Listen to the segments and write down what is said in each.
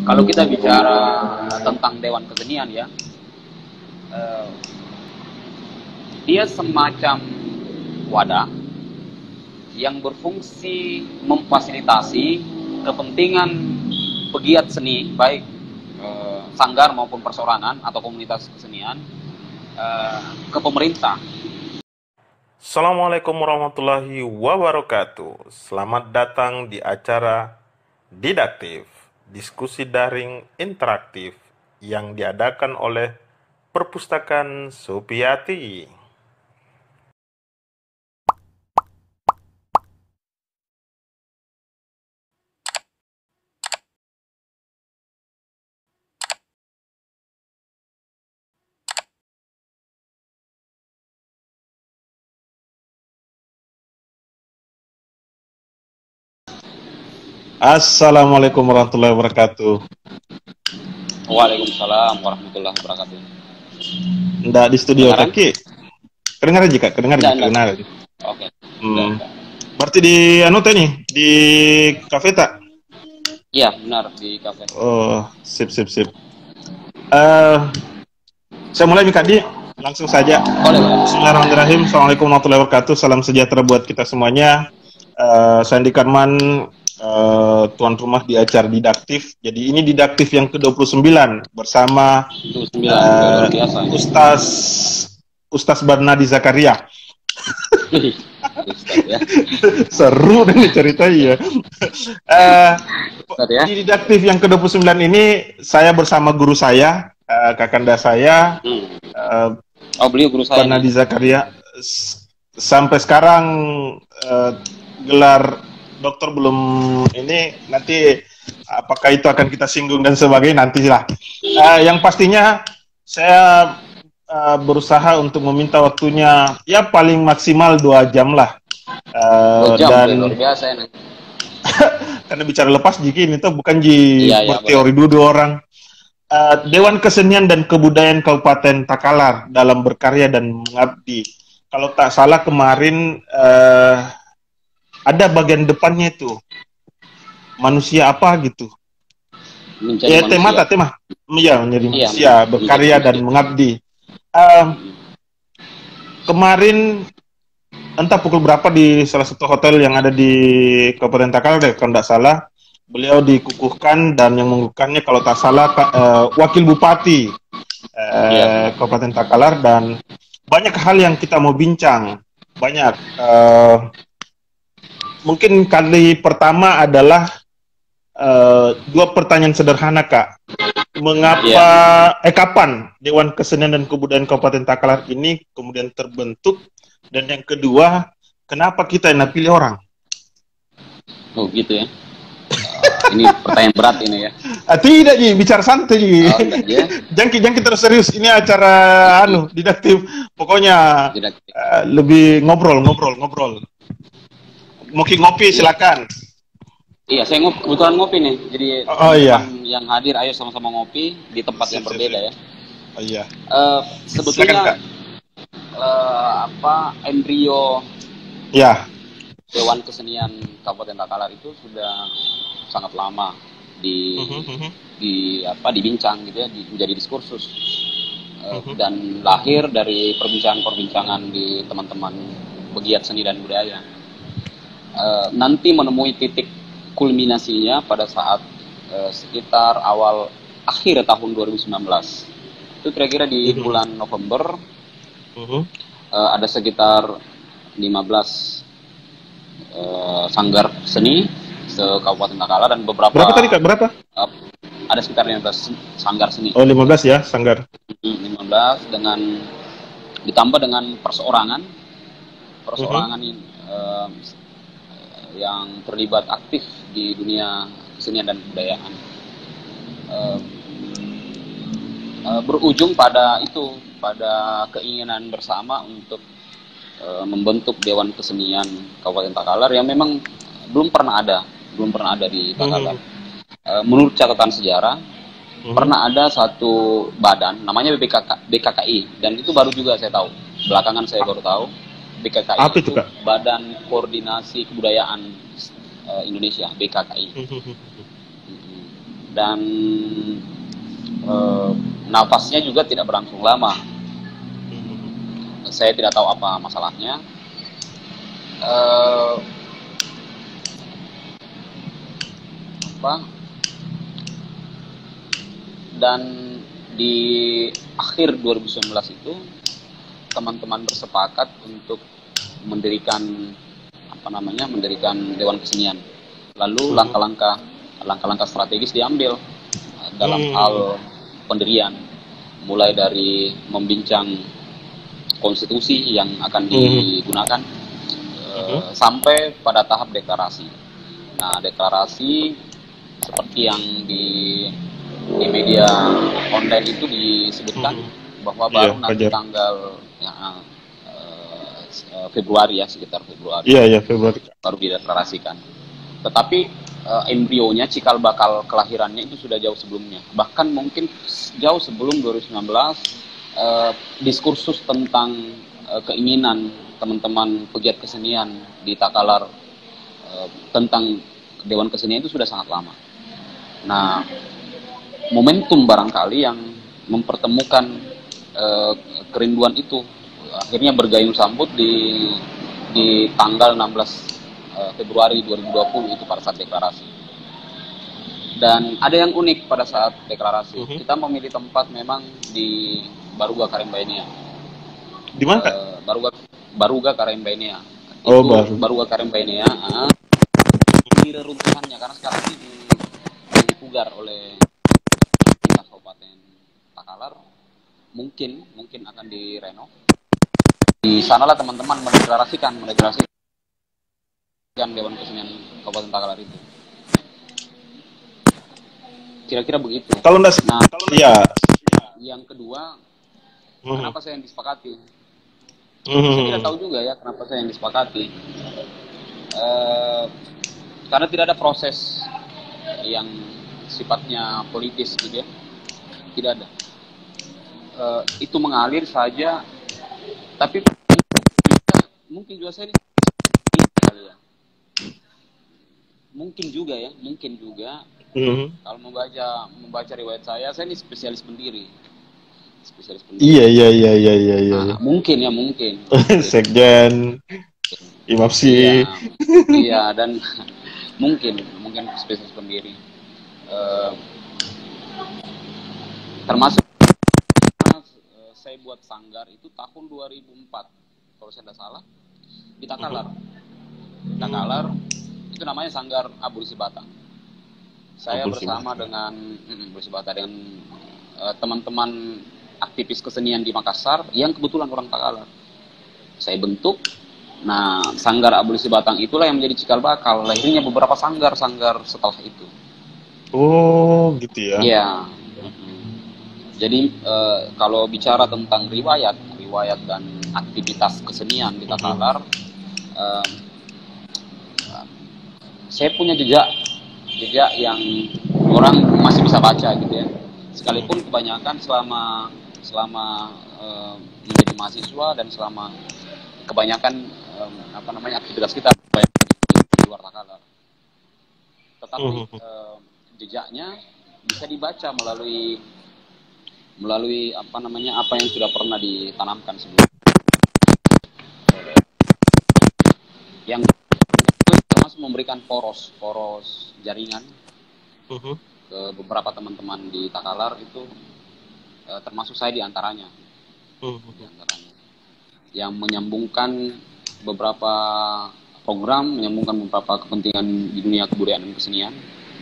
Kalau kita bicara tentang Dewan Kesenian ya, eh, dia semacam wadah yang berfungsi memfasilitasi kepentingan pegiat seni, baik sanggar maupun perseorangan atau komunitas kesenian, ke pemerintah. Assalamualaikum warahmatullahi wabarakatuh. Selamat datang di acara Didaktif, diskusi daring interaktif yang diadakan oleh Perpustakaan Supiati. Assalamualaikum warahmatullahi wabarakatuh. Waalaikumsalam warahmatullahi wabarakatuh. Nggak di studio Kedengaran? Taki. Kedengaran jika, Enggak. kedengaran. Oke. Berarti di nih, di kafe tak? Iya, benar di kafe. Oh, sip. Saya mulai nih Kak Di, langsung saja. Boleh. Bismillahirrahmanirrahim. Assalamualaikum warahmatullahi wabarakatuh. Salam sejahtera buat kita semuanya. Saya Andi Karman, tuan rumah di acara Didaktif. Jadi ini Didaktif yang ke-29 bersama 29, luar biasa. Ustaz Barnadi Zakaria. Ustaz ya. Seru nih ceritanya ya. Ustaz ya. Di Didaktif yang ke-29 ini saya bersama guru saya, kakanda saya, Beliau guru saya. Barnadi Zakaria. Sampai sekarang gelar dokter belum ini, nanti apakah itu akan kita singgung dan sebagainya nantilah. Yang pastinya saya berusaha untuk meminta waktunya ya paling maksimal 2 jam lah. 2 jam, dan luar biasa ya. karena bicara lepas jiki ini tuh bukan berteori dua orang. Dewan Kesenian dan Kebudayaan Kabupaten Takalar dalam berkarya dan mengabdi. Kalau tak salah kemarin ada bagian depannya itu manusia apa gitu. Menjadi manusia. tema. Iya, menjadi manusia, berkarya dan mengabdi. Kemarin entah pukul berapa di salah satu hotel yang ada di Kabupaten Takalar deh, kalau tidak salah, beliau dikukuhkan dan yang mengukuhkannya kalau tak salah Wakil Bupati Kabupaten Takalar, dan banyak hal yang kita mau bincang. Banyak. Mungkin kali pertama adalah 2 pertanyaan sederhana, Kak. Kapan Dewan Kesenian dan Kebudayaan Kabupaten Takalar ini kemudian terbentuk? Dan yang kedua, kenapa kita yang pilih orang? Oh gitu ya. Ini pertanyaan berat ini ya. Tidak, Ji, bicara santai, Ji. Ya. Jangan kita serius. Ini acara didaktif. Pokoknya lebih ngobrol. Mungkin ngopi silakan. Iya, saya kebetulan ngopi nih. Jadi yang hadir ayo sama-sama ngopi di tempat yang berbeda ya. Oh iya. Sebetulnya embrio Dewan Kesenian Kabupaten Takalar itu sudah sangat lama dibincang gitu ya, menjadi diskursus dan lahir dari perbincangan di teman-teman pegiat seni dan budaya. Nanti menemui titik kulminasinya pada saat sekitar akhir tahun 2019. Itu kira-kira di bulan November. Ada sekitar 15 sanggar seni se-Kabupaten Takalar dan beberapa. Berapa tadi, Kak? Berapa? Ada sekitar 15 sanggar seni. Oh, 15 ya, sanggar. 15 ditambah dengan perseorangan ini yang terlibat aktif di dunia kesenian dan kebudayaan. Berujung pada keinginan bersama untuk membentuk Dewan Kesenian Kabupaten Takalar yang memang belum pernah ada di Takalar. Menurut catatan sejarah, pernah ada satu badan namanya BKKI, dan itu baru juga saya tahu. Belakangan saya baru tahu BKKI itu Badan Koordinasi Kebudayaan Indonesia, BKKI. dan nafasnya juga tidak berlangsung lama. Saya tidak tahu apa masalahnya. Dan di akhir 2019 itu teman-teman bersepakat untuk mendirikan Dewan Kesenian. Lalu langkah-langkah strategis diambil dalam hal pendirian, mulai dari membincang konstitusi yang akan digunakan sampai pada tahap deklarasi. Nah, deklarasi seperti yang di media online itu disebutkan bahwa baru nanti tanggal Februari, sekitar Februari. Iya, Februari. Baru dideklarasikan. Tetapi embrionya, cikal bakal kelahirannya itu sudah jauh sebelumnya. Bahkan mungkin jauh sebelum 2019, diskursus tentang keinginan teman-teman pegiat kesenian di Takalar tentang Dewan Kesenian itu sudah sangat lama. Nah, momentum barangkali yang mempertemukan kerinduan itu akhirnya bergayung sambut di tanggal 16 Februari 2020 itu pada saat deklarasi. Dan ada yang unik pada saat deklarasi. Kita memilih tempat memang di Baruga Karembainea. Di mana? Baruga Karembainea. Baruga Karembainea di reruntuhannya karena sekarang ini dipugar oleh Kabupaten Takalar, mungkin akan direnov. Di sanalah teman-teman mendeklarasikan Dewan Kesenian Kabupaten Takalar itu. Kira-kira begitu. Yang kedua, kenapa saya yang disepakati? Saya tidak tahu juga ya kenapa saya yang disepakati. Karena tidak ada proses yang sifatnya politis gitu ya. Tidak ada. Itu mengalir saja, tapi mungkin juga saya mungkin juga kalau membaca riwayat saya ini spesialis pendiri. Iya. Mungkin Sekjen Imapsi. Iya, dan mungkin spesialis pendiri. Termasuk saya buat sanggar itu tahun 2004 kalau saya tidak salah di Takalar. Itu namanya Sanggar Abolisi Batang. Saya bersama dengan teman-teman aktivis kesenian di Makassar yang kebetulan orang Takalar. Saya bentuk. Nah, Sanggar Abolisi Batang itulah yang menjadi cikal bakal lahirnya beberapa sanggar setelah itu. Oh, gitu ya. Iya. Jadi kalau bicara tentang riwayat dan aktivitas kesenian di Takalar, saya punya jejak yang orang masih bisa baca gitu ya. Sekalipun kebanyakan selama menjadi mahasiswa dan selama kebanyakan aktivitas kita di luar Takalar. Tetapi jejaknya bisa dibaca melalui apa yang sudah pernah ditanamkan sebelumnya. Yang termasuk memberikan poros jaringan ke beberapa teman-teman di Takalar itu, termasuk saya di antaranya. Yang menyambungkan beberapa program, menyambungkan beberapa kepentingan di dunia kebudayaan dan kesenian,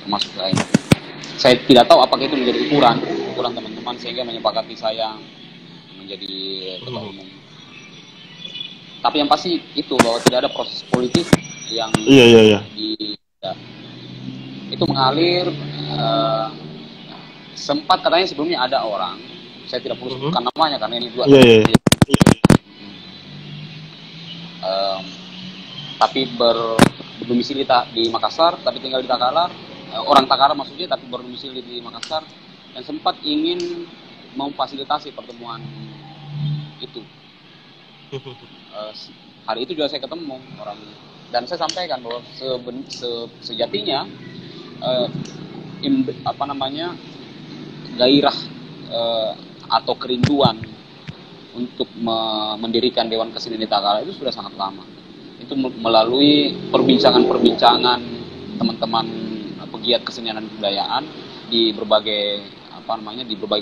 termasuk saya. Saya tidak tahu apakah itu menjadi ukuran teman-teman sehingga menyepakati saya menjadi ketua umum. Tapi yang pasti itu bahwa tidak ada proses politis yang itu mengalir. Sempat katanya sebelumnya ada orang, saya tidak perlu sebutkan namanya karena ini juga tapi berdomisili di Makassar, tapi tinggal di Takalar. Orang Takalar maksudnya, tapi berdomisili di Makassar, dan sempat ingin memfasilitasi pertemuan itu. Hari itu juga saya ketemu orang, dan saya sampaikan bahwa sejatinya gairah atau kerinduan untuk mendirikan Dewan Kesenian di Takalar itu sudah sangat lama. Itu melalui perbincangan-perbincangan teman-teman pegiat kesenian dan kebudayaan di berbagai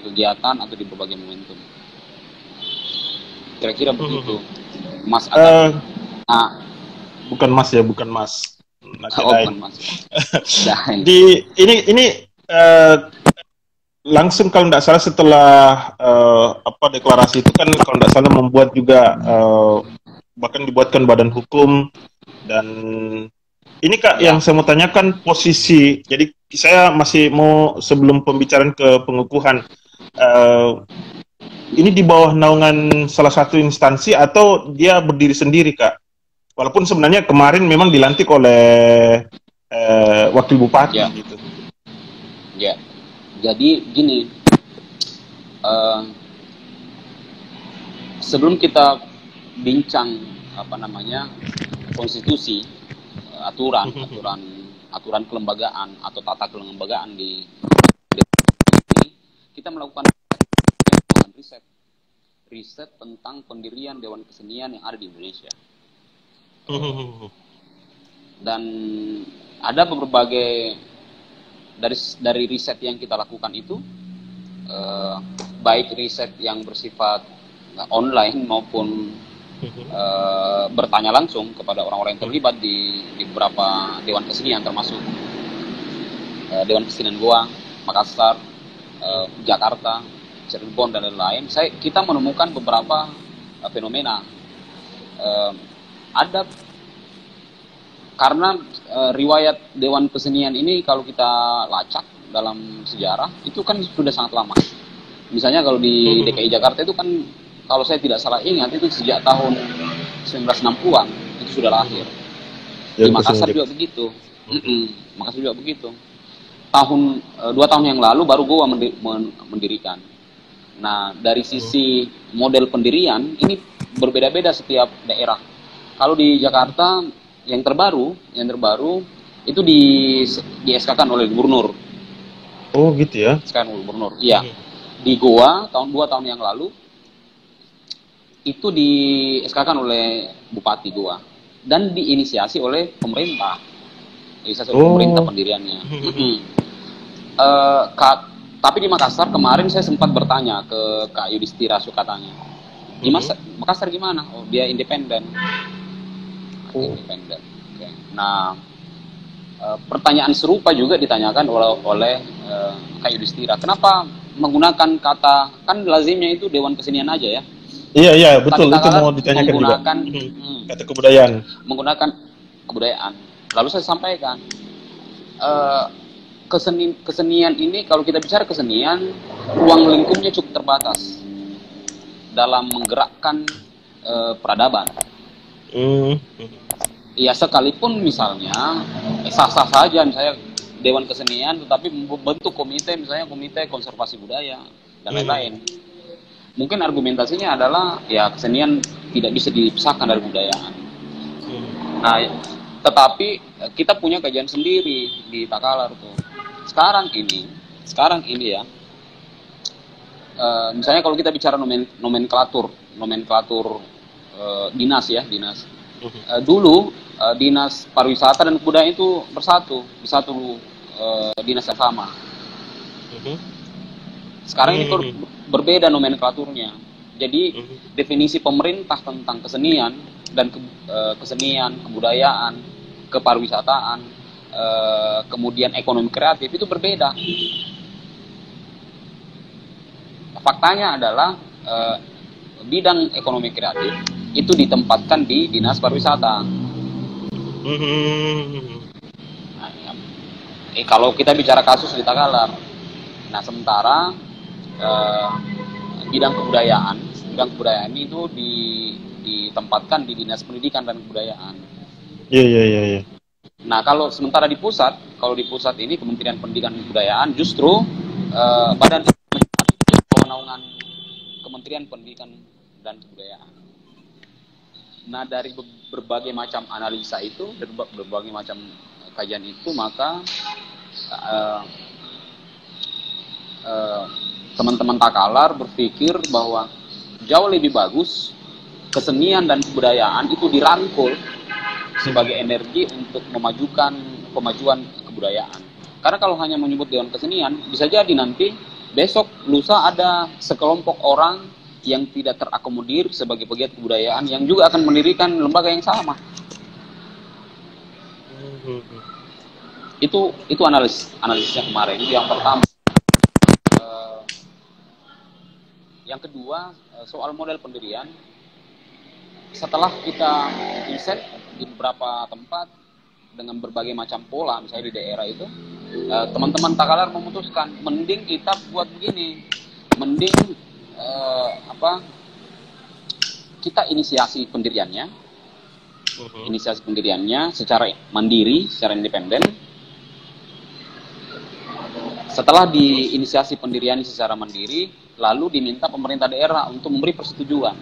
kegiatan atau di berbagai momentum. Kira-kira begitu. Mas bukan Mas ya, bukan Mas. Bukan Mas. Ini langsung kalau tidak salah setelah deklarasi itu kan kalau tidak salah membuat juga bahkan dibuatkan badan hukum. Dan ini Kak yang saya mau tanyakan posisi, jadi saya masih mau sebelum pembicaraan ke pengukuhan, ini di bawah naungan salah satu instansi atau dia berdiri sendiri Kak? Walaupun sebenarnya kemarin memang dilantik oleh wakil bupati gitu. Ya, jadi gini, sebelum kita bincang konstitusi, aturan kelembagaan atau tata kelembagaan di kita melakukan riset tentang pendirian Dewan Kesenian yang ada di Indonesia. Dan ada berbagai dari riset yang kita lakukan itu, baik riset yang bersifat online maupun bertanya langsung kepada orang-orang yang terlibat di beberapa Dewan Kesenian, termasuk Dewan Kesenian Goa, Makassar, Jakarta, Cirebon dan lain-lain. Kita menemukan beberapa fenomena. Ada karena riwayat Dewan Kesenian ini kalau kita lacak dalam sejarah itu kan sudah sangat lama. Misalnya kalau di DKI Jakarta itu kan kalau saya tidak salah ingat itu sejak tahun 1960-an itu sudah lahir. Di Makassar juga begitu. Makassar juga begitu. 2 tahun yang lalu baru Goa mendirikan. Nah, dari sisi model pendirian ini berbeda-beda setiap daerah. Kalau di Jakarta yang terbaru itu di SK-kan oleh gubernur. Oh, gitu ya. SK-kan oleh gubernur. Iya. Di Goa 2 tahun yang lalu itu di SK-kan oleh Bupati Goa dan diinisiasi oleh pemerintah. Pemerintah pendiriannya. Tapi di Makassar kemarin saya sempat bertanya ke Kak Yudhistira Sukatanya. Di Makassar gimana? Oh, dia independen. Independen. Okay. Nah, pertanyaan serupa juga ditanyakan oleh Kak Yudhistira. Kenapa menggunakan kata, kan lazimnya itu Dewan Kesenian aja ya? Iya, betul. Itu mau ditanyakan juga. Kata kebudayaan. Menggunakan kebudayaan. Lalu saya sampaikan, kesenian ini, kalau kita bicara kesenian, ruang lingkupnya cukup terbatas dalam menggerakkan peradaban. Ya sekalipun misalnya sah-sah saja misalnya Dewan Kesenian tetapi membentuk komite, misalnya komite konservasi budaya dan lain-lain. Mungkin argumentasinya adalah ya kesenian tidak bisa dipisahkan dari kebudayaan. Nah, tetapi kita punya kajian sendiri di Takalar tuh. Sekarang ini ya, misalnya kalau kita bicara nomenklatur dinas. Dulu dinas pariwisata dan kebudayaan itu di satu dinas yang sama. Sekarang ini berbeda nomenklaturnya. Jadi definisi pemerintah tentang kesenian dan kesenian, kebudayaan, kepariwisataan, kemudian ekonomi kreatif itu berbeda. Faktanya adalah bidang ekonomi kreatif itu ditempatkan di dinas pariwisata. Nah, kalau kita bicara kasus di Takalar, nah sementara bidang kebudayaan itu ditempatkan di dinas pendidikan dan kebudayaan. Iya. Nah, kalau sementara di pusat ini Kementerian Pendidikan dan Kebudayaan justru badan kewenangan Kementerian Pendidikan dan Kebudayaan. Nah, dari berbagai macam analisa itu, dari berbagai macam kajian itu, maka teman-teman Takalar berpikir bahwa jauh lebih bagus kesenian dan kebudayaan itu dirangkul sebagai energi untuk kemajuan kebudayaan. Karena kalau hanya menyebut Dewan Kesenian, bisa jadi nanti besok lusa ada sekelompok orang yang tidak terakomodir sebagai pegiat kebudayaan yang juga akan mendirikan lembaga yang sama. Itu analisisnya kemarin. Itu yang pertama. Yang kedua, soal model pendirian. Setelah kita riset di beberapa tempat dengan berbagai macam pola, misalnya di daerah itu, teman-teman Takalar memutuskan mending kita buat begini, mending kita inisiasi pendiriannya secara mandiri, secara independen. Setelah diinisiasi pendirian secara mandiri, lalu diminta pemerintah daerah untuk memberi persetujuan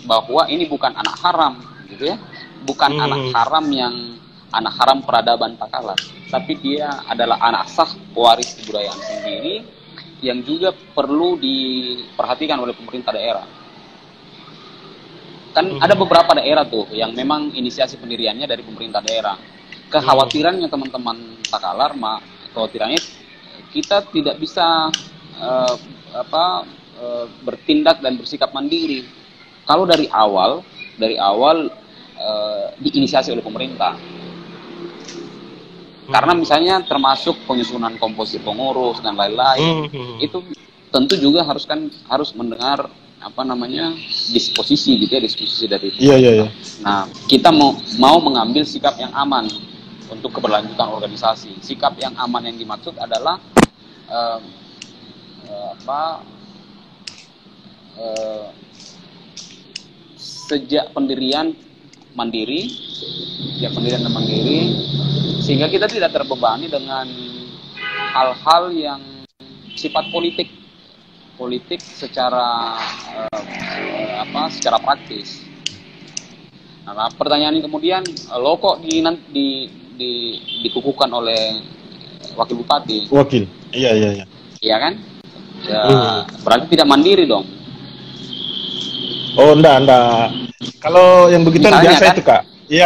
bahwa ini bukan anak haram, gitu ya, bukan anak haram peradaban Takalar, tapi dia adalah anak sah pewaris kebudayaan sendiri yang juga perlu diperhatikan oleh pemerintah daerah. Kan ada beberapa daerah tuh yang memang inisiasi pendiriannya dari pemerintah daerah. Kekhawatirannya teman-teman Takalar, kekhawatirannya kita tidak bisa bertindak dan bersikap mandiri kalau dari awal diinisiasi oleh pemerintah. Karena misalnya termasuk penyusunan komposisi pengurus dan lain-lain, itu tentu juga harus mendengar disposisi gitu ya, disposisi dari itu. Iya. Nah, kita mau mengambil sikap yang aman untuk keberlanjutan organisasi. Sikap yang aman yang dimaksud adalah sejak pendirian mandiri, sehingga kita tidak terbebani dengan hal-hal yang sifat politik secara praktis. Nah, pertanyaan ini kemudian, lo kok dikukuhkan oleh wakil bupati? Wakil, iya. Iya kan? Ya, berarti tidak mandiri dong. Oh, enggak. Kalau yang begitu biasa kan? Itu, Kak. Iya.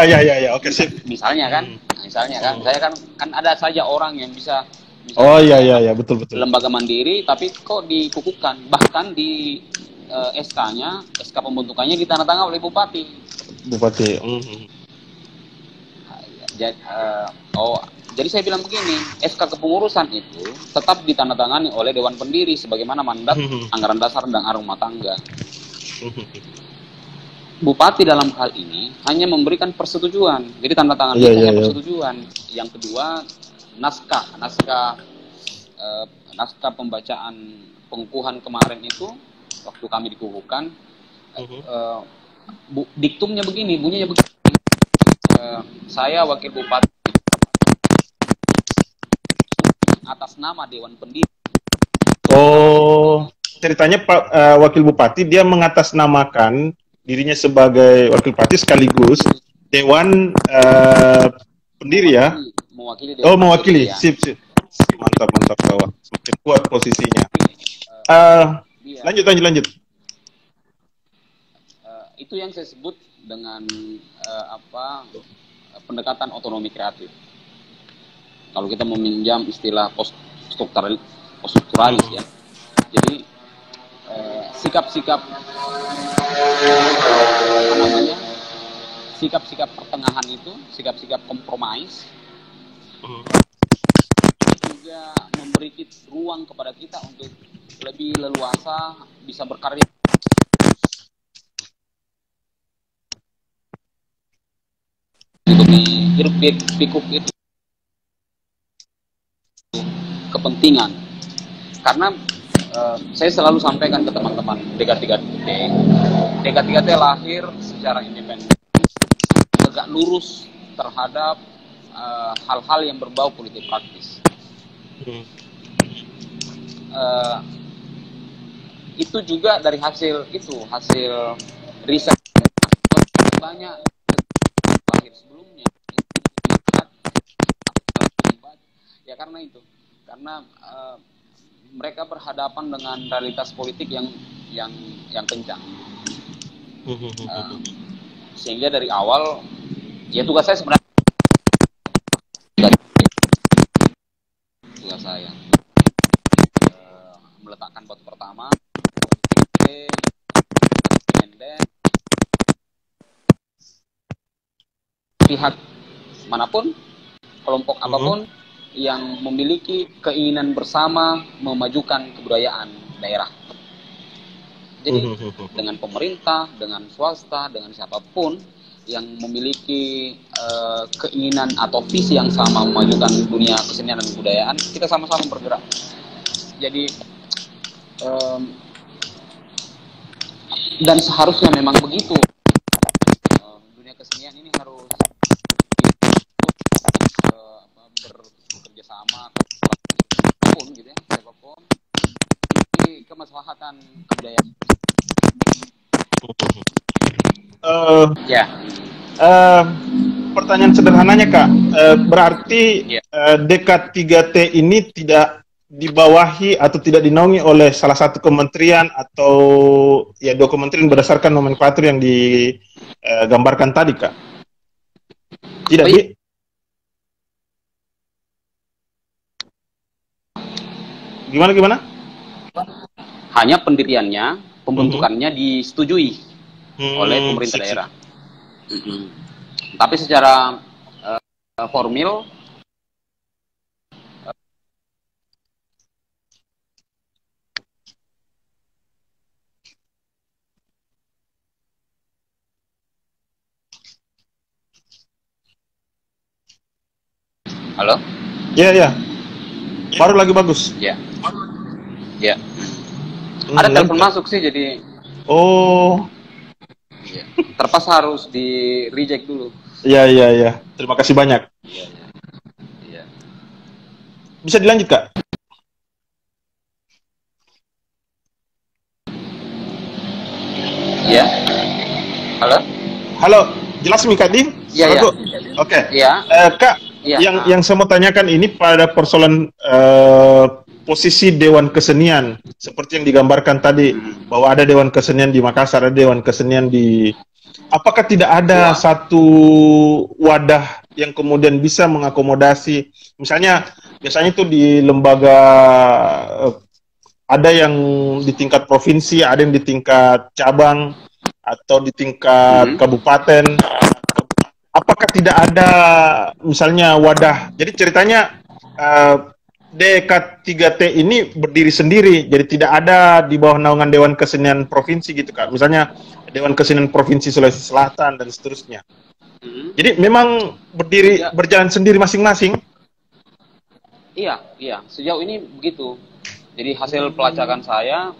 Oke, sip. Misalnya kan, saya kan ada saja orang yang bisa oh iya, betul. Lembaga mandiri, tapi kok dikukuhkan. Bahkan di SK pembentukannya ditandatangani oleh bupati. Jadi saya bilang begini, SK kepengurusan itu tetap ditandatangani oleh Dewan Pendiri sebagaimana mandat anggaran dasar dan anggaran rumah tangga. Bupati dalam hal ini hanya memberikan persetujuan, jadi tanda tangan hanya persetujuan. Yang kedua, naskah pembacaan pengukuhan kemarin itu waktu kami dikukuhkan, diktumnya begini, bunyinya begini. Saya wakil bupati atas nama Dewan Pendiri. Oh, ceritanya Pak wakil bupati dia mengatasnamakan dirinya sebagai wakil bupati sekaligus Dewan Pendiri ya. Mewakili. Sip. Mantap kawan. Semakin kuat posisinya. Lanjut. Itu yang saya sebut dengan pendekatan otonomi kreatif. Kalau kita meminjam istilah post-strukturalis ya. Jadi sikap-sikap pertengahan itu, sikap-sikap kompromis juga memberi ruang kepada kita untuk lebih leluasa bisa berkarya. Untuk hiruk pikuk itu kepentingan. Karena saya selalu sampaikan ke teman-teman DK3T lahir secara independen, tegak lurus terhadap hal-hal yang berbau politik praktis. Itu juga dari hasil riset banyak lahir sebelumnya ya, karena itu karena mereka berhadapan dengan realitas politik yang kencang. Sehingga dari awal ya tugas saya sebenarnya meletakkan batu pertama, pihak manapun, kelompok apapun yang memiliki keinginan bersama memajukan kebudayaan daerah. Jadi dengan pemerintah, dengan swasta, dengan siapapun yang memiliki keinginan atau visi yang sama memajukan dunia kesenian dan kebudayaan, kita sama-sama bergerak. Jadi dan seharusnya memang begitu. Dunia kesenian ini harus bekerja sama pun gitu ya, siapapun di kemaslahatan kebudayaan. Pertanyaan sederhananya Kak, berarti Dekat 3T ini tidak dibawahi atau tidak dinaungi oleh salah satu kementerian atau ya dua kementerian berdasarkan nomenklatur yang digambarkan tadi Kak? Tidak, Bi? Gimana? Hanya pendiriannya, pembentukannya disetujui oleh pemerintah daerah. Tapi secara formil halo? Iya. Baru lagi bagus. Ya. Ada telepon masuk sih, jadi. Oh. Ya. Terpaksa harus di reject dulu. Iya. Terima kasih banyak. Iya. Bisa dilanjut Kak? Iya. Halo. Jelas Mi Kak Din? Iya. Oke. Iya. Kak, yang saya mau tanyakan ini pada persoalan posisi Dewan Kesenian seperti yang digambarkan tadi bahwa ada Dewan Kesenian di Makassar, ada Dewan Kesenian di. Apakah tidak ada satu wadah yang kemudian bisa mengakomodasi, misalnya biasanya itu di lembaga ada yang di tingkat provinsi, ada yang di tingkat cabang atau di tingkat kabupaten. Apakah tidak ada misalnya wadah? Jadi ceritanya Dekat 3T ini berdiri sendiri, jadi tidak ada di bawah naungan Dewan Kesenian Provinsi gitu Kak. Misalnya Dewan Kesenian Provinsi Sulawesi Selatan dan seterusnya. Jadi memang berdiri berjalan sendiri masing-masing. Iya. Sejauh ini begitu. Jadi hasil pelacakan saya,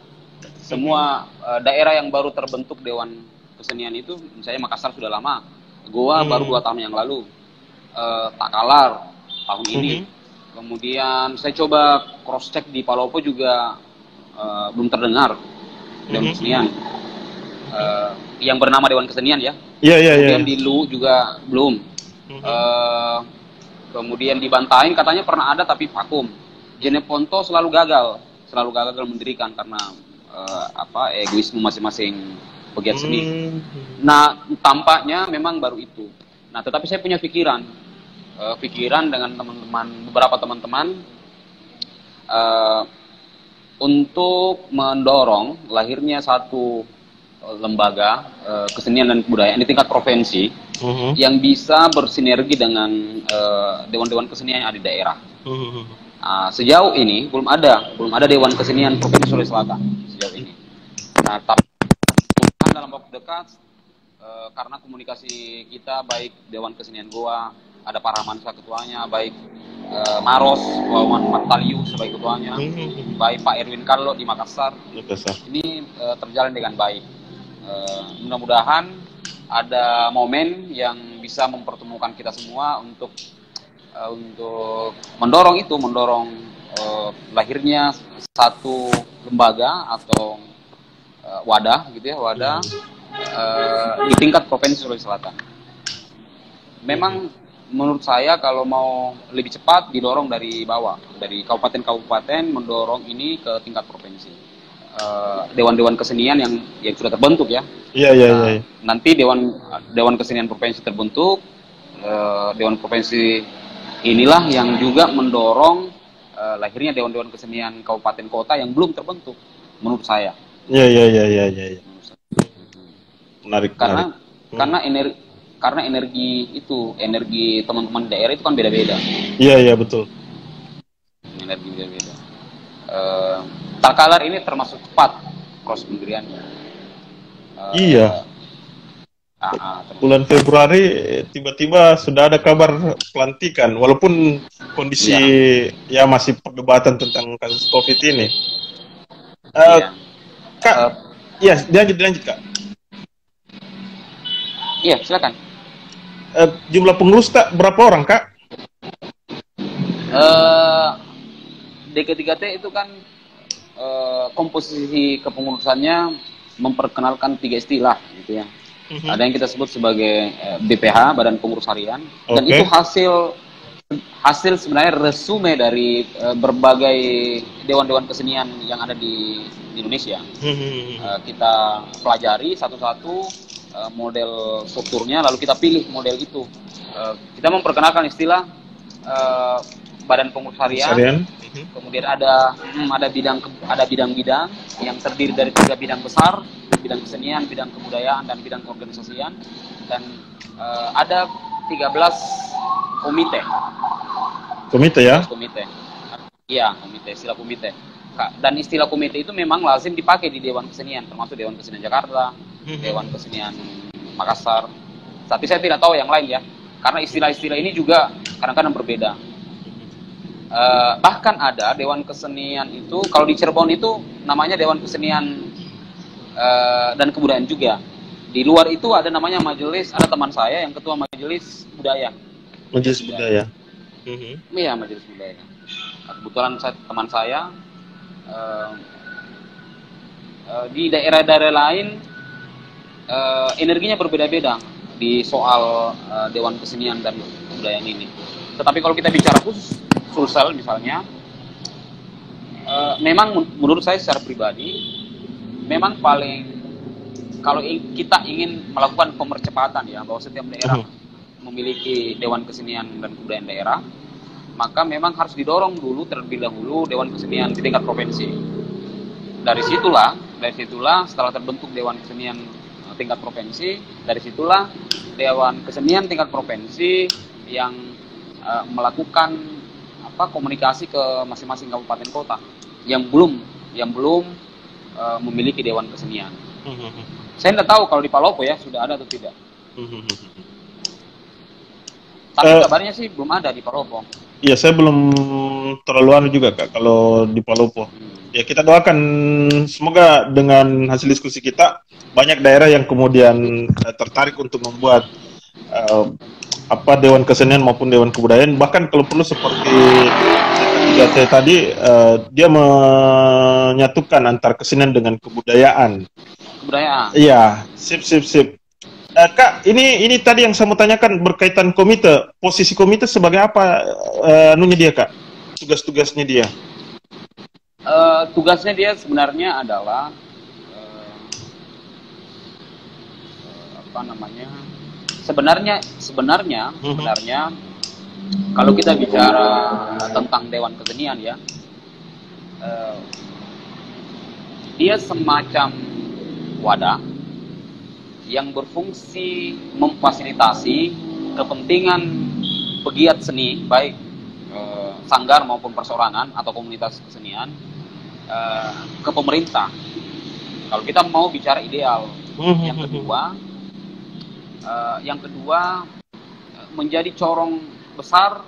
semua daerah yang baru terbentuk Dewan Kesenian itu, misalnya Makassar sudah lama, Goa baru 2 tahun yang lalu, Takalar tahun ini. Kemudian saya coba cross check di Palopo juga belum terdengar Dewan Kesenian yang bernama Dewan Kesenian ya. Kemudian di Lu juga belum. Kemudian di Bantaing katanya pernah ada tapi vakum. Jeneponto selalu gagal mendirikan karena egoisme masing-masing pegiat seni. Nah, tampaknya memang baru itu. Nah, tetapi saya punya pikiran dengan beberapa teman-teman untuk mendorong lahirnya satu lembaga kesenian dan kebudayaan di tingkat provinsi yang bisa bersinergi dengan dewan-dewan kesenian yang ada di daerah. Sejauh ini belum ada Dewan Kesenian Provinsi Sulawesi Selatan sejauh ini. Nah, tapi dalam waktu dekat karena komunikasi kita baik Dewan Kesenian Goa, ada Pak Rahmansyah ketuanya, baik Maros, Wawan Mataliu sebagai ketuanya, baik Pak Erwin Carlo di Makassar. Ini terjalan dengan baik. Mudah-mudahan ada momen yang bisa mempertemukan kita semua untuk mendorong lahirnya satu lembaga atau wadah gitu ya, wadah di tingkat Provinsi Sulawesi Selatan. Memang menurut saya kalau mau lebih cepat didorong dari bawah, dari kabupaten-kabupaten mendorong ini ke tingkat provinsi. Dewan-dewan kesenian yang sudah terbentuk ya. Iya, iya, iya. Nanti dewan kesenian provinsi terbentuk, dewan provinsi inilah yang juga mendorong lahirnya dewan-dewan kesenian kabupaten kota yang belum terbentuk, menurut saya. Iya, iya, iya, iya, iya. Menarik. Karena energi teman-teman daerah itu kan beda-beda. Iya, iya, betul. Energi beda-beda. Takalar ini termasuk cepat proses pendiriannya. Iya. Bulan Februari tiba-tiba sudah ada kabar pelantikan, walaupun kondisi ya masih perdebatan tentang kasus COVID ini. Kak, ya lanjut Kak. Iya, silakan. Jumlah pengurus berapa orang, Kak? DK3T itu kan komposisi kepengurusannya memperkenalkan 3 istilah gitu ya. Ada yang kita sebut sebagai BPH, Badan Pengurus Harian, dan itu hasil sebenarnya resume dari berbagai dewan-dewan kesenian yang ada di Indonesia. Kita pelajari satu-satu model strukturnya, lalu kita pilih model itu. Kita memperkenalkan istilah Badan Pengurus Harian. Kemudian ada bidang-bidang yang terdiri dari 3 bidang besar: bidang kesenian, bidang kebudayaan, dan bidang keorganisasian. Dan ada 13 komite. Komite ya? Komite. Iya, komite, istilah komite. Dan istilah komite itu memang lazim dipakai di Dewan Kesenian, termasuk Dewan Kesenian Jakarta, Dewan Kesenian Makassar. Tapi saya tidak tahu yang lain ya, karena istilah-istilah ini juga kadang-kadang berbeda. Bahkan ada Dewan Kesenian itu, kalau di Cirebon itu namanya Dewan Kesenian dan Kebudayaan juga. Di luar itu ada namanya majelis, ada teman saya yang ketua majelis budaya. Majelis budaya. Iya, majelis budaya. Kebetulan teman saya di daerah-daerah lain energinya berbeda-beda di soal Dewan Kesenian dan Kebudayaan ini. Tetapi kalau kita bicara khusus Sulsel misalnya, memang menurut saya secara pribadi, memang kalau kita ingin melakukan pemercepatan ya, bahwa setiap daerah memiliki Dewan Kesenian dan Kebudayaan daerah, maka memang harus didorong dulu terlebih dahulu Dewan Kesenian di tingkat provinsi. Dari situlah setelah terbentuk Dewan Kesenian tingkat provinsi, dari situlah Dewan Kesenian tingkat provinsi yang melakukan komunikasi ke masing-masing kabupaten kota yang belum memiliki Dewan Kesenian. Saya tidak tahu kalau di Palopo ya sudah ada atau tidak. Tapi kabarnya sih belum ada di Palopo. Iya, saya belum terlalu anu juga Kak kalau di Palopo. Ya kita doakan semoga dengan hasil diskusi kita banyak daerah yang kemudian tertarik untuk membuat Dewan Kesenian maupun Dewan Kebudayaan. Bahkan kalau perlu seperti saya tadi, dia menyatukan antar kesenian dengan kebudayaan. Iya, sip. Kak, ini tadi yang saya mau tanyakan berkaitan komite. Posisi komite sebagai apa dia Kak? Tugas-tugasnya dia? Tugasnya dia sebenarnya adalah sebenarnya kalau kita bicara tentang Dewan Kesenian ya, dia semacam wadah yang berfungsi memfasilitasi kepentingan pegiat seni, baik sanggar maupun perseorangan atau komunitas kesenian, ke pemerintah. Kalau kita mau bicara ideal. Yang kedua menjadi corong besar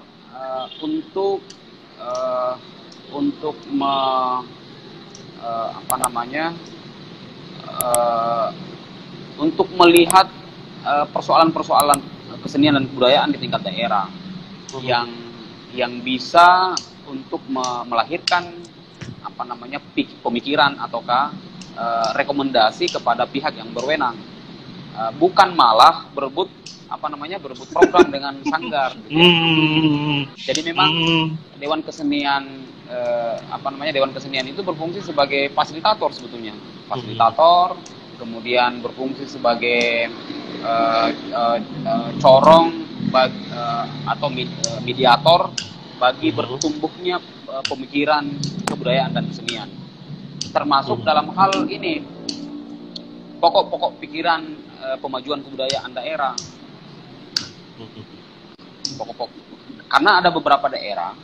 untuk untuk melihat persoalan-persoalan kesenian dan kebudayaan di tingkat daerah yang bisa untuk melahirkan pemikiran ataukah rekomendasi kepada pihak yang berwenang. bukan malah berebut berebut program dengan sanggar gitu. Jadi memang Dewan Kesenian Dewan Kesenian itu berfungsi sebagai fasilitator sebetulnya, fasilitator, kemudian berfungsi sebagai corong atau mediator bagi bertumbuhnya pemikiran, kebudayaan dan kesenian, termasuk dalam hal ini pokok-pokok pikiran pemajuan kebudayaan daerah. Pokok-pokok, karena ada beberapa daerah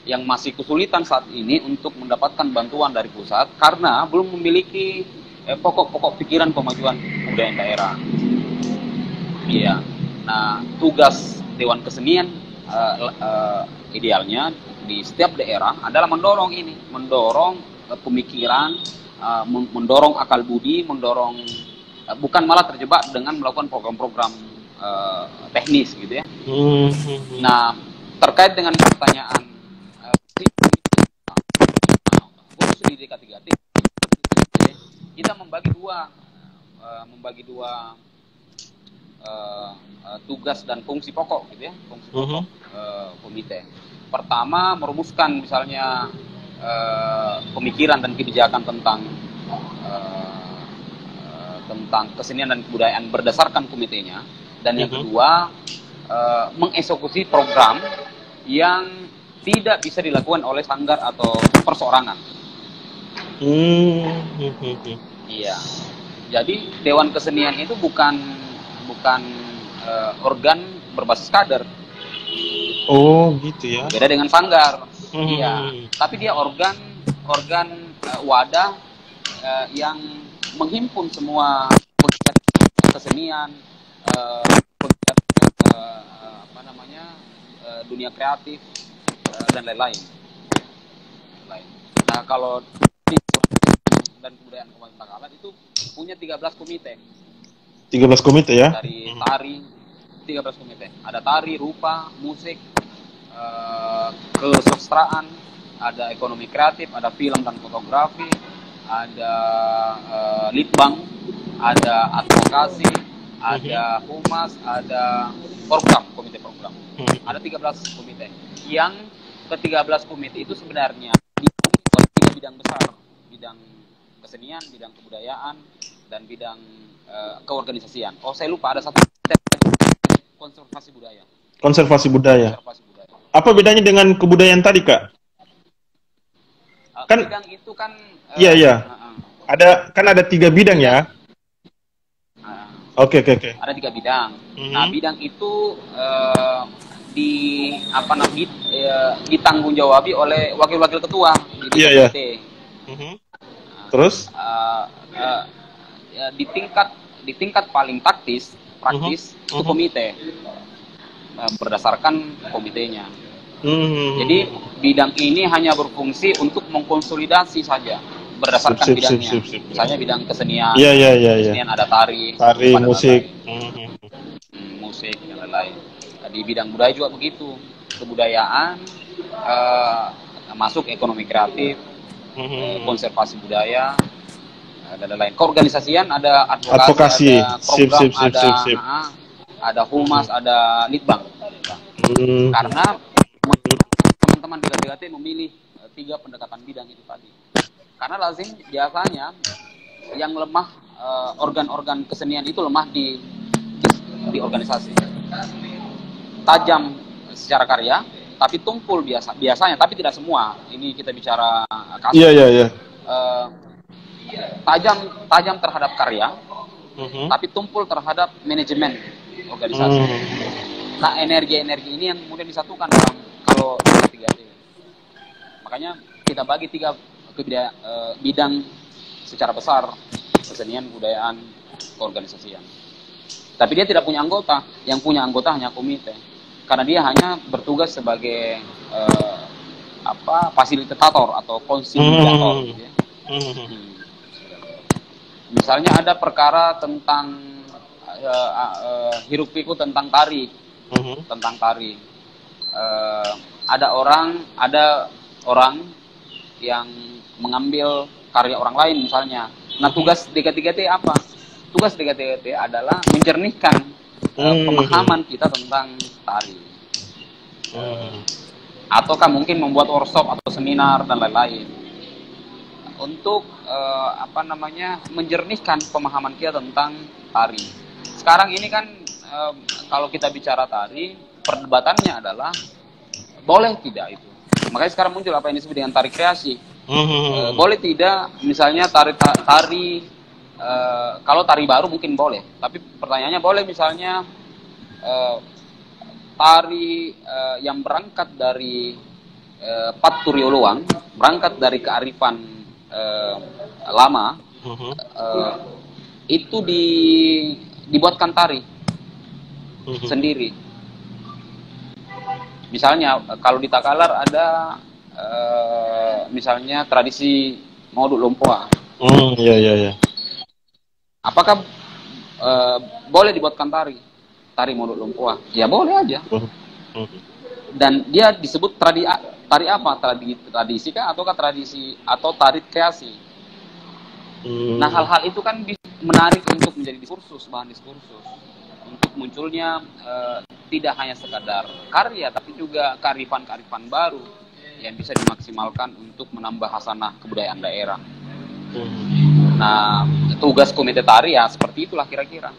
yang masih kesulitan saat ini untuk mendapatkan bantuan dari pusat karena belum memiliki pokok-pokok pikiran pemajuan kebudayaan daerah. Iya. Nah, tugas Dewan Kesenian idealnya di setiap daerah adalah mendorong pemikiran, mendorong akal budi, mendorong bukan malah terjebak dengan melakukan program-program teknis gitu ya. Nah, terkait dengan pertanyaan khusus di DK3T, kita membagi dua tugas dan fungsi pokok gitu ya, fungsi pokok komite. Pertama, merumuskan misalnya pemikiran dan kebijakan tentang kesenian dan kebudayaan berdasarkan komitenya. Dan yang kedua, mengeksekusi program yang tidak bisa dilakukan oleh sanggar atau perseorangan. Iya. Jadi Dewan Kesenian itu bukan organ berbasis kader. Oh, gitu ya. Beda dengan sanggar. Iya. Tapi dia organ wadah yang menghimpun semua pegiat kesenian, dunia kreatif dan lain-lain. Nah, kalau dan kebudayaan Kabupaten Takalar itu punya 13 komite. 13 komite ya? Dari tari, 13 komite. Ada tari, rupa, musik, kesusastraan, ada ekonomi kreatif, ada film dan fotografi, ada litbang, ada advokasi, ada humas, ada program, komite program. Ada 13 komite. Yang ke-13 komite itu sebenarnya dibagi oleh 3 bidang besar. Bidang kesenian, bidang kebudayaan, dan bidang keorganisasian. Oh, saya lupa ada satu, konservasi budaya. Konservasi budaya. Apa bedanya dengan kebudayaan tadi, Kak? Kan bidang itu kan iya. Ada 3 bidang ya? Oke. Ada 3 bidang. Nah, bidang itu ditanggung-jawabi oleh wakil-wakil ketua di komite. Terus di tingkat paling praktis itu komite, berdasarkan komitenya. Jadi bidang ini hanya berfungsi untuk mengkonsolidasi saja berdasarkan bidangnya. Misalnya bidang kesenian, kesenian ada tari, musik, musik dan lain-lain. Di bidang budaya juga begitu, kebudayaan masuk ekonomi kreatif, konservasi budaya dan lain-lain. Keorganisasian ada advokasi. Ada program, ada humas, ada litbang. Karena teman-teman di DKT memilih 3 pendekatan bidang itu tadi. Karena lazim biasanya yang lemah, organ-organ kesenian itu lemah di organisasi. Tajam secara karya, tapi tumpul biasanya, tapi tidak semua. Ini kita bicara kasus. Iya. Tajam terhadap karya, tapi tumpul terhadap manajemen organisasi. Nah, energi-energi ini yang kemudian disatukan dalam kalau 3T. Makanya kita bagi 3 bidang secara besar: kesenian, kebudayaan, keorganisasian. Tapi dia tidak punya anggota. Yang punya anggota hanya komite. Karena dia hanya bertugas sebagai fasilitator atau konsiliator. Gitu ya. Misalnya ada perkara tentang hiruk pikuk tentang tari, ada orang yang mengambil karya orang lain misalnya. Nah, tugas DK3T apa? tugas DKTT adalah menjernihkan pemahaman kita tentang tari. Ataukah mungkin membuat workshop atau seminar dan lain-lain untuk menjernihkan pemahaman kita tentang tari. Sekarang ini kan kalau kita bicara tari, perdebatannya adalah boleh tidak itu. Makanya sekarang muncul apa yang disebut dengan tari kreasi. Boleh tidak, misalnya tari kalau tari baru mungkin boleh, tapi pertanyaannya boleh misalnya tari yang berangkat dari Paturioloang, berangkat dari kearifan lama, itu dibuatkan tari sendiri. Misalnya kalau di Takalar ada misalnya tradisi Moduk Lompoa. Iya. Apakah boleh dibuatkan tari Moduk Lompoa? Ya boleh aja. Dan dia disebut tari apa? Tradisi kah ataukah tradisi atau tari kreasi? Nah, hal-hal itu kan menarik untuk menjadi bahan diskursus. Untuk munculnya tidak hanya sekadar karya, tapi juga kearifan-kearifan baru yang bisa dimaksimalkan untuk menambah hasanah kebudayaan daerah. Nah, tugas komite tari ya seperti itulah kira-kira.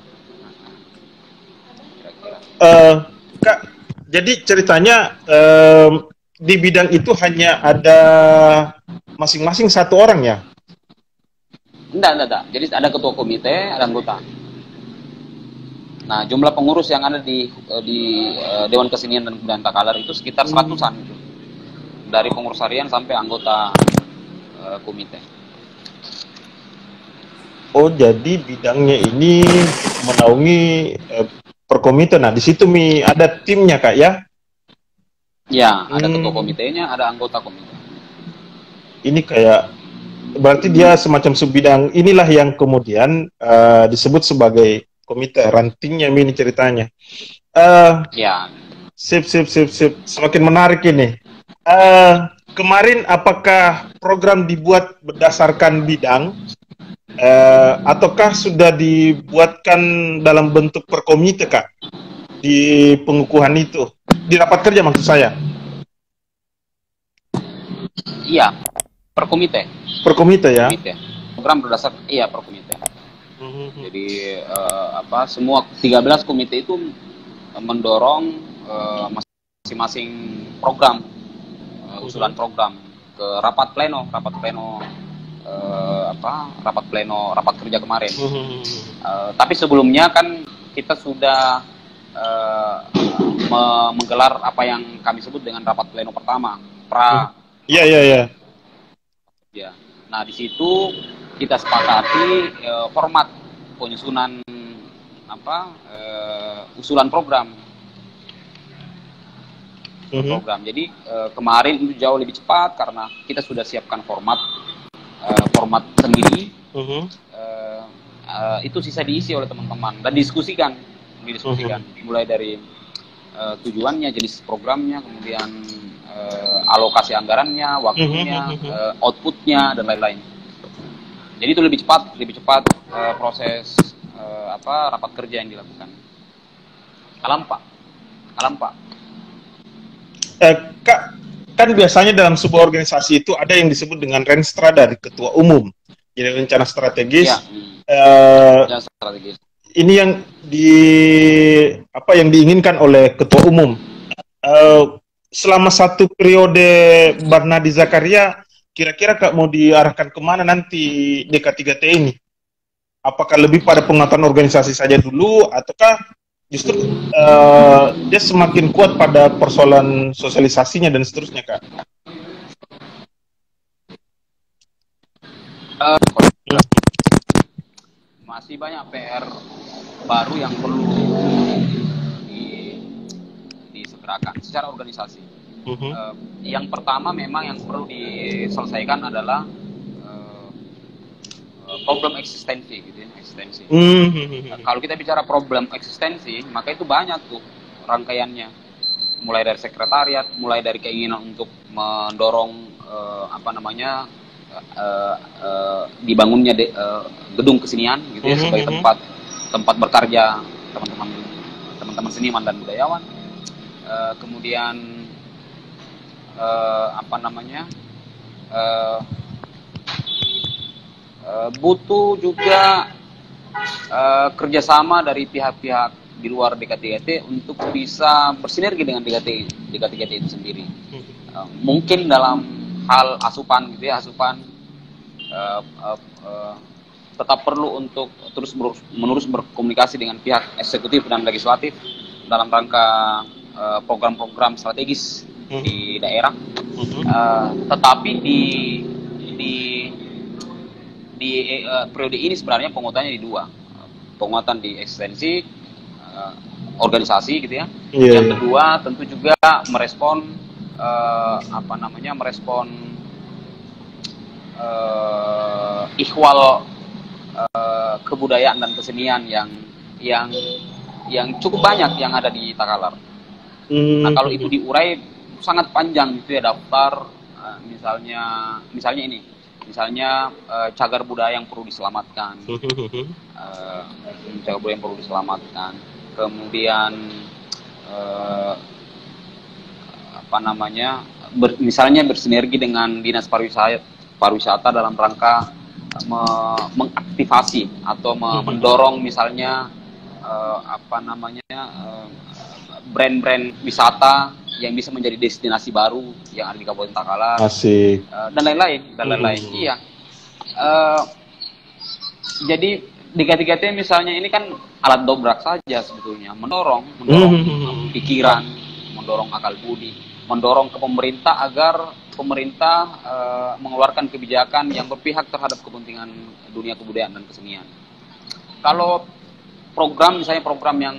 Kak, jadi ceritanya di bidang itu hanya ada masing-masing satu orang ya? Enggak. Jadi ada ketua komite, ada anggota. Nah, jumlah pengurus yang ada di Dewan Kesenian dan Kebudayaan Takalar itu sekitar 100-an itu. Dari pengurus harian sampai anggota komite. Oh, jadi bidangnya ini menaungi perkomite. Nah, di situ ada timnya, Kak, ya? Ya, ada ketua komitenya, ada anggota komite. Ini kayak berarti dia semacam subbidang inilah yang kemudian disebut sebagai komite, rantingnya ini ceritanya. Ya. Sip. Semakin menarik ini. Kemarin apakah program dibuat berdasarkan bidang, ataukah sudah dibuatkan dalam bentuk perkomite, Kak? Di pengukuhan itu, di rapat kerja maksud saya. Iya, perkomite. Perkomite ya. Komite. Program berdasarkan perkomite. Jadi semua 13 komite itu mendorong masing-masing program, usulan program ke rapat pleno rapat kerja kemarin. Tapi sebelumnya kan kita sudah menggelar apa yang kami sebut dengan rapat pleno pertama, Iya. Ya. Nah, di situ kita sepakati format penyusunan usulan program. Jadi kemarin itu jauh lebih cepat karena kita sudah siapkan format sendiri. Itu sisa diisi oleh teman-teman dan didiskusikan mulai dari tujuannya, jenis programnya, kemudian alokasi anggarannya, waktunya, outputnya dan lain-lain. Jadi itu lebih cepat proses rapat kerja yang dilakukan. Alam Pak. Kak, kan biasanya dalam sebuah organisasi itu ada yang disebut dengan Renstra dari ketua umum. Jadi rencana strategis. Strategis. Ini yang yang diinginkan oleh ketua umum. Selama satu periode Barnadi Zakaria, kira-kira Kak mau diarahkan kemana nanti DK3T ini? Apakah lebih pada penguatan organisasi saja dulu, ataukah justru dia semakin kuat pada persoalan sosialisasinya dan seterusnya, Kak? Masih banyak PR baru yang perlu disegerakan secara organisasi. Yang pertama memang yang perlu diselesaikan adalah problem eksistensi, gitu ya, eksistensi. Kalau kita bicara problem eksistensi, maka itu banyak tuh rangkaiannya, mulai dari sekretariat, mulai dari keinginan untuk mendorong dibangunnya gedung kesenian gitu ya, sebagai tempat berkarya teman-teman seniman dan budayawan. Kemudian butuh juga kerjasama dari pihak-pihak di luar DKTGT untuk bisa bersinergi dengan DKTGT itu sendiri. Mungkin dalam hal asupan gitu ya, tetap perlu untuk terus menerus berkomunikasi dengan pihak eksekutif dan legislatif dalam rangka program-program strategis di daerah. Tetapi di periode ini sebenarnya penguatannya di dua, penguatan di eksistensi organisasi gitu ya. Yang kedua tentu juga merespon ikhwal kebudayaan dan kesenian yang cukup banyak yang ada di Takalar. Nah, kalau itu diurai sangat panjang gitu ya daftar, misalnya ini, cagar budaya yang perlu diselamatkan, cagar budaya yang perlu diselamatkan. Kemudian misalnya bersinergi dengan dinas pariwisata dalam rangka mengaktifasi atau mendorong misalnya brand-brand wisata yang bisa menjadi destinasi baru yang ada di Kabupaten Takalar. Asik. Dan lain-lain. Iya. Jadi DKTGT misalnya ini kan alat dobrak saja sebetulnya, mendorong pikiran, mendorong akal budi, mendorong ke pemerintah agar pemerintah mengeluarkan kebijakan yang berpihak terhadap kepentingan dunia kebudayaan dan kesenian. Kalau misalnya program yang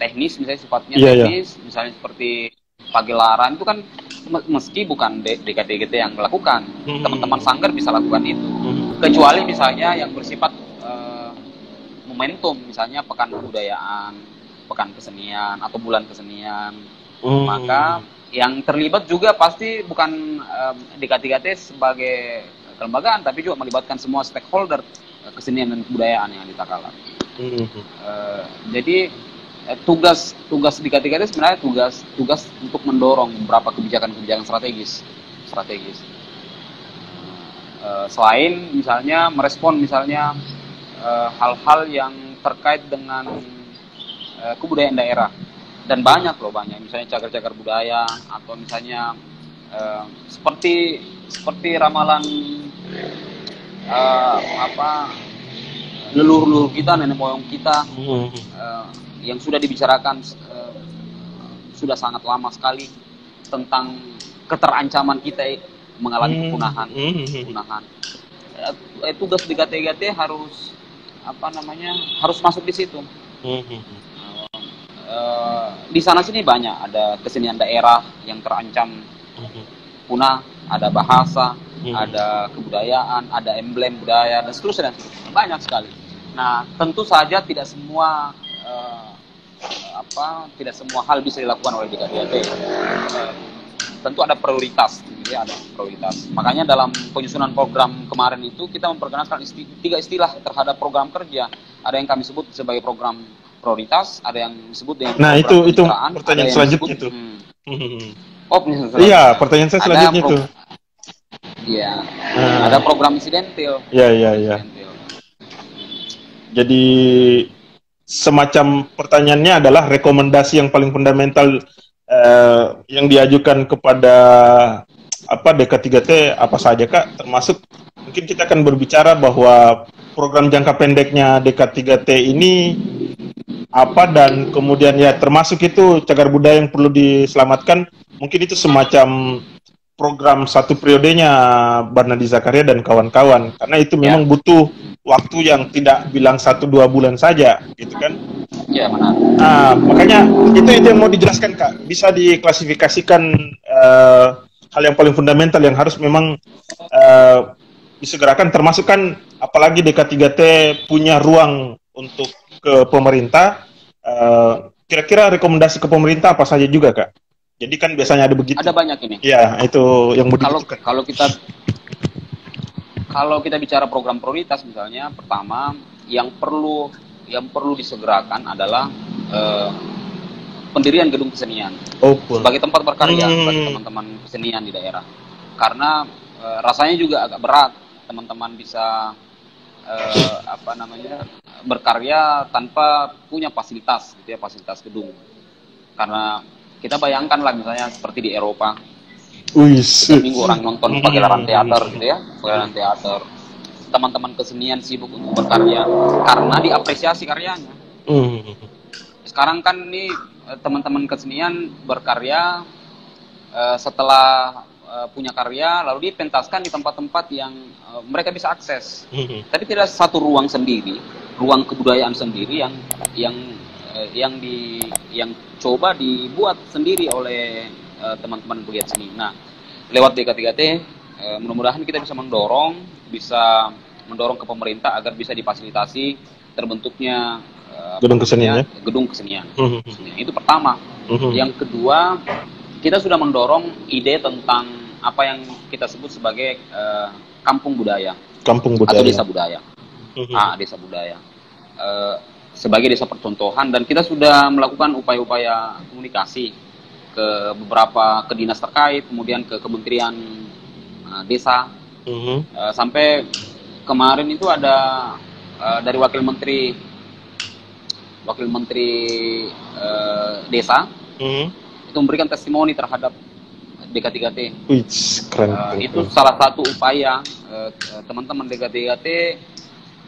teknis, misalnya sifatnya teknis, misalnya seperti pagelaran itu kan meski bukan DKTGT yang melakukan, teman-teman sanggar bisa lakukan itu. Kecuali misalnya yang bersifat momentum, misalnya pekan kebudayaan, pekan kesenian atau bulan kesenian, maka yang terlibat juga pasti bukan DKTGT sebagai kelembagaan, tapi juga melibatkan semua stakeholder kesenian dan kebudayaan yang di Takalar. Jadi tugas DKTGT sebenarnya tugas untuk mendorong beberapa kebijakan strategis. Selain misalnya merespon misalnya hal-hal yang terkait dengan kebudayaan daerah, dan banyak misalnya cagar-cagar budaya atau misalnya seperti ramalan leluhur kita, nenek moyang kita yang sudah dibicarakan sudah sangat lama sekali tentang keterancaman kita mengalami kepunahan. Tugas DKTGT harus masuk di situ. Di sana sini banyak ada kesenian daerah yang terancam punah, ada bahasa, ada kebudayaan, ada emblem budaya dan seterusnya, banyak sekali. Nah, tentu saja tidak semua hal bisa dilakukan oleh DKTGT. Tentu ada prioritas, ya, ada prioritas. Makanya dalam penyusunan program kemarin itu kita memperkenalkan tiga istilah terhadap program kerja. Ada yang kami sebut sebagai program prioritas, ada yang disebut dengan itu pertanyaan selanjutnya itu. Iya, pertanyaan saya selanjutnya itu. Iya. Ada program insidentil. Iya. Jadi semacam pertanyaannya adalah rekomendasi yang paling fundamental yang diajukan kepada DK3T apa saja, Kak? Termasuk mungkin kita akan berbicara bahwa program jangka pendeknya DK3T ini apa, dan kemudian ya termasuk itu cagar budaya yang perlu diselamatkan. Mungkin itu semacam program satu periodenya Barnadi Zakaria dan kawan-kawan, karena itu memang butuh waktu yang tidak bilang 1-2 bulan saja, gitu kan? Ya, benar. Nah, makanya itu yang mau dijelaskan, Kak. Bisa diklasifikasikan hal yang paling fundamental yang harus memang disegerakan, termasuk kan apalagi DK3T punya ruang untuk ke pemerintah. Kira-kira rekomendasi ke pemerintah apa saja juga, Kak? Jadi kan biasanya ada begitu. Ada banyak ini. Iya, itu yang Kalau kita bicara program prioritas misalnya, pertama yang perlu disegerakan adalah pendirian gedung kesenian sebagai tempat berkarya bagi teman-teman kesenian di daerah. Karena rasanya juga agak berat teman-teman bisa berkarya tanpa punya fasilitas gitu ya, fasilitas gedung. Karena kita bayangkan lah misalnya seperti di Eropa, minggu orang nonton pagelaran teater gitu ya, pagelaran teater, teman-teman kesenian sibuk untuk berkarya karena diapresiasi karyanya. Sekarang kan nih teman-teman kesenian berkarya setelah punya karya lalu dipentaskan di tempat-tempat yang mereka bisa akses. Tapi tidak satu ruang sendiri, ruang kebudayaan sendiri yang coba dibuat sendiri oleh teman-teman pegiat seni. Nah, lewat DK3T mudah-mudahan kita bisa mendorong ke pemerintah agar bisa difasilitasi terbentuknya gedung kesenian. Itu pertama. Yang kedua, kita sudah mendorong ide tentang apa yang kita sebut sebagai kampung budaya atau desa budaya. Desa budaya sebagai desa percontohan, dan kita sudah melakukan upaya-upaya komunikasi ke beberapa dinas terkait, kemudian ke Kementerian Desa. Sampai kemarin itu ada dari wakil menteri desa itu memberikan testimoni terhadap DK3T. Keren. Itu salah satu upaya teman-teman DK3T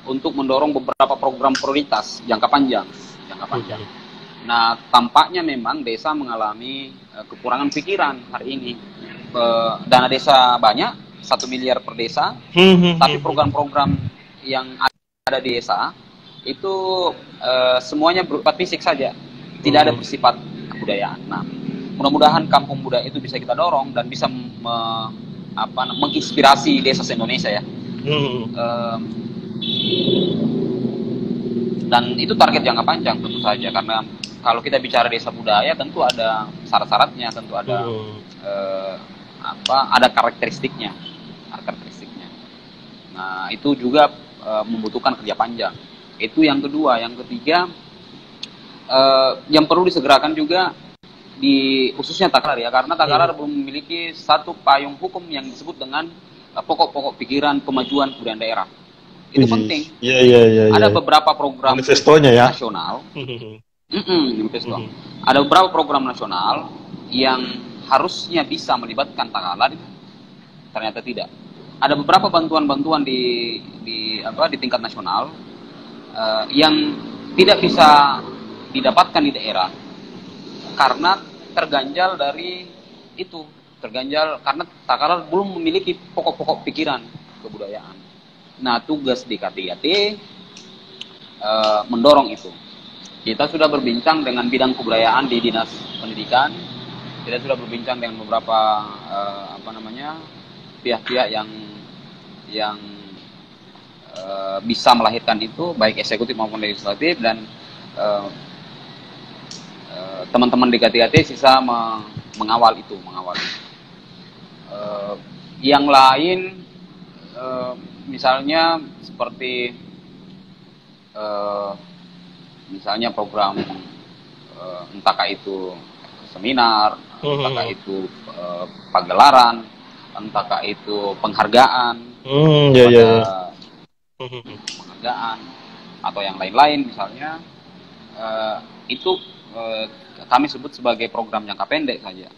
untuk mendorong beberapa program prioritas jangka panjang. Nah, tampaknya memang desa mengalami kekurangan pikiran hari ini. Dana desa banyak, 1 miliar per desa, tapi program-program yang ada di desa itu semuanya berupa fisik saja, tidak ada bersifat kebudayaan. Nah, mudah-mudahan kampung budaya itu bisa kita dorong dan bisa menginspirasi desa se-Indonesia ya. Dan itu target jangka panjang tentu saja, karena kalau kita bicara desa budaya tentu ada syarat-syaratnya, tentu ada ada karakteristiknya. Nah, itu juga membutuhkan kerja panjang. Itu yang kedua. Yang ketiga, yang perlu disegerakan juga khususnya Takalar ya, karena Takalar belum memiliki satu payung hukum yang disebut dengan pokok-pokok pikiran kemajuan kebudayaan daerah. Itu penting. Ada beberapa program manifestonya ya nasional. Manifesto. Ada beberapa program nasional yang harusnya bisa melibatkan Takalar, ternyata tidak. Ada beberapa bantuan-bantuan di tingkat nasional yang tidak bisa didapatkan di daerah karena terganjal karena Takalar belum memiliki pokok-pokok pikiran kebudayaan. Nah, tugas DK3T mendorong itu. Kita sudah berbincang dengan bidang kebudayaan di Dinas Pendidikan. Kita sudah berbincang dengan beberapa pihak-pihak yang bisa melahirkan itu, baik eksekutif maupun legislatif, dan teman-teman DK3T sisa mengawal itu. Yang lain misalnya seperti misalnya program entahkah itu seminar, entahkah itu pagelaran, entahkah itu penghargaan, penghargaan atau yang lain-lain misalnya, itu kami sebut sebagai program jangka pendek saja.